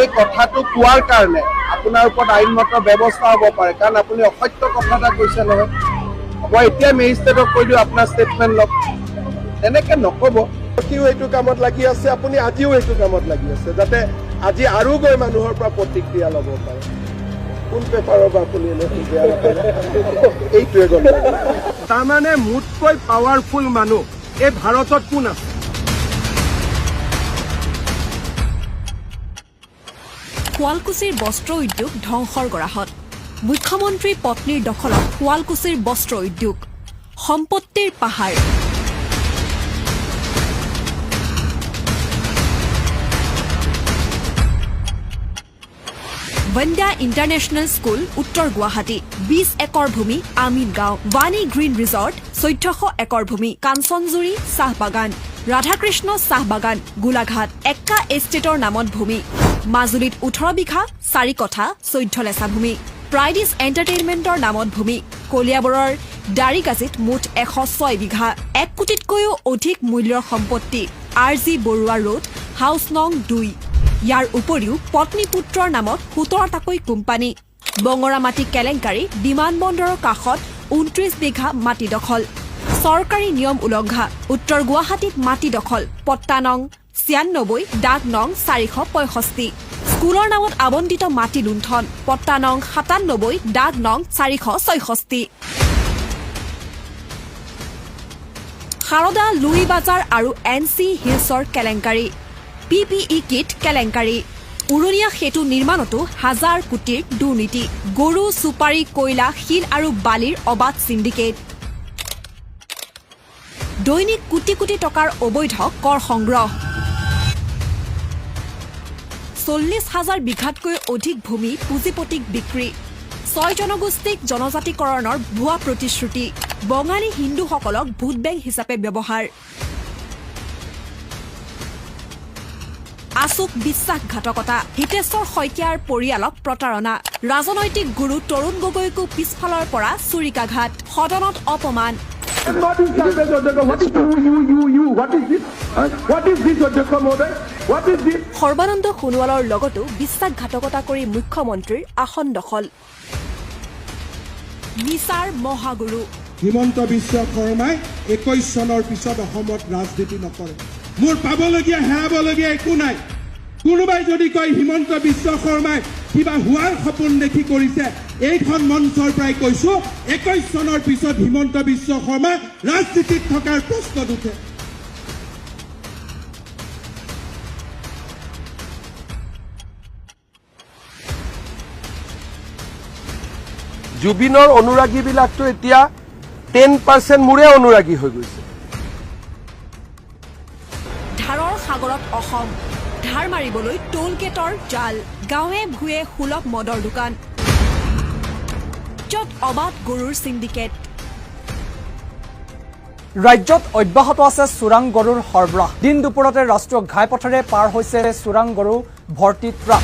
এই কথাটো কোৱাৰ কাৰণে আপোনাৰ ওপৰত আইনমত ব্যৱস্থা হ'ব পাৰে, কাৰণ আপুনি অসত্য কথা এটা কৈছে নহয়। মই এতিয়া মেজিষ্ট্ৰেটক কৈ দিওঁ আপোনাৰ ষ্টেটমেণ্ট লওক, এনেকে নক'ব। সিও এইটো কামত লাগি আছে, আপুনি আজিও এইটো কামত লাগি আছে, যাতে আজি আৰু গৈ মানুহৰ পৰা প্ৰতিক্ৰিয়া ল'ব পাৰে। কোন পেপাৰৰ পৰা আপুনি এনেকৈ বেয়া নাপায়, এইটোৱে গ'ল। তাৰমানে মোতকৈ পাৱাৰফুল মানুহ এই ভাৰতত কোন আছে? শুৱালকুছিৰ বস্ত্ৰ উদ্যোগ ধ্বংসৰ গৰাহত। মুখ্যমন্ত্ৰীৰ পত্নীৰ দখলত শুৱালকুছিৰ বস্ত্ৰ উদ্যোগ, সম্পত্তিৰ পাহাৰ। বন্দা ইণ্টাৰনেশ্যনেল স্কুল, উত্তৰ গুৱাহাটী। 20 একৰ ভূমি আমিন গাঁও। বাণী গ্ৰীণ ৰিজৰ্ট, 1400 একৰ ভূমি কাঞ্চনজুৰি চাহ বাগান। ৰাধাকৃষ্ণ চাহ বাগান, গোলাঘাট। এক্কা এষ্টেটৰ নামত ভূমি। মাজুলীত 18 বিঘা 4 কঠা 14 লেচা ভূমি। প্ৰাইডিছ এণ্টাৰটেইনমেণ্টৰ নামত ভূমি। কলিয়াবৰৰ দাৰিগাজীত মুঠ 106 বিঘা। 1 কোটিতকৈও অধিক মূল্যৰ সম্পত্তি। RG বৰুৱা ৰোড, হাউচ নং 2। ইয়াৰ উপৰিও পত্নী পুত্ৰৰ নামত 17টাকৈ কোম্পানী। বঙৰামাটি কেলেংকাৰী, বিমানবন্দৰৰ কাষত 29 বিঘা মাটি দখল। চৰকাৰী নিয়ম উলংঘা। উত্তৰ গুৱাহাটীত মাটি দখল। পট্টা নং 96, ডাক নং 465। স্কুলৰ নামত আবণ্টিত মাটি লুণ্ঠন। পট্টা নং 97, ডাক নং 466। সাৰদা, লুই বাজাৰ আৰু NC হিলছৰ কেলেংকাৰী। PPE কিট কেলেংকাৰী। উৰণীয়া সেতু নিৰ্মাণতো হাজাৰ কোটিৰ দুৰ্নীতি। গৰু, চুপাৰী, কয়লা, শিল আৰু বালিৰ অবাধ সিন্ডিকেট। দৈনিক কোটি কোটি টকাৰ অবৈধ কৰ সংগ্ৰহ। 40,000 বিঘাতকৈ অধিক ভূমি পুঁজিপতিক বিক্ৰী। 6 জনগোষ্ঠীক জনজাতিকৰণৰ ভুৱা প্ৰতিশ্ৰুতি। বঙালী হিন্দুসকলক ভোট বেংক হিচাপে ব্যৱহাৰ। আচুক বিশ্বাসঘাতকতা। হিতেশ্বৰ শইকীয়াৰ পৰিয়ালক প্ৰতাৰণা। ৰাজনৈতিক গুৰু তৰুণ গগৈকো পিছফালৰ পৰা চুৰিকাঘাত। সদনত অপমান। সৰ্বানন্দ সোণোৱালৰ লগতো বিশ্বাসঘাতকতা কৰি মুখ্যমন্ত্ৰীৰ আসন দখল। মিছাৰ মহাগুৰু হিমন্ত বিশ্ব শৰ্মাই 21 চনৰ পিছত অসমত ৰাজনীতি নকৰে। মোৰ পাবলগীয়া হেৰাবলগীয়া একো নাই। কোনোবাই যদি কয় হিমন্ত বিশ্ব শৰ্মাই কিবা হোৱাৰ সপোন দেখি কৰিছে, এইখন মঞ্চৰ পৰাই কৈছো 21 চনৰ পিছত হিমন্ত বিশ্ব শৰ্মা ৰাজনীতিত থকাৰ প্ৰশ্ন নুঠে। জুবিনৰ অনুৰাগীবিলাকতো এতিয়া 10% মোৰে অনুৰাগী হৈ গৈছে। ধাৰৰ সাগৰত অসম। ধাৰ মাৰিবলৈ টোল গেটৰ জাল। গাঁৱে ভূঞে সুলভ মদৰ দোকান। য'ত অবাধ গৰুৰ সিন্ডিকেট। ৰাজ্যত অব্যাহত আছে চোৰাং গৰুৰ সৰবৰাহ। দিন দুপৰতে ৰাষ্ট্ৰীয় ঘাইপথেৰে পাৰ হৈছে চোৰাং গৰু ভৰ্তি ট্ৰাক।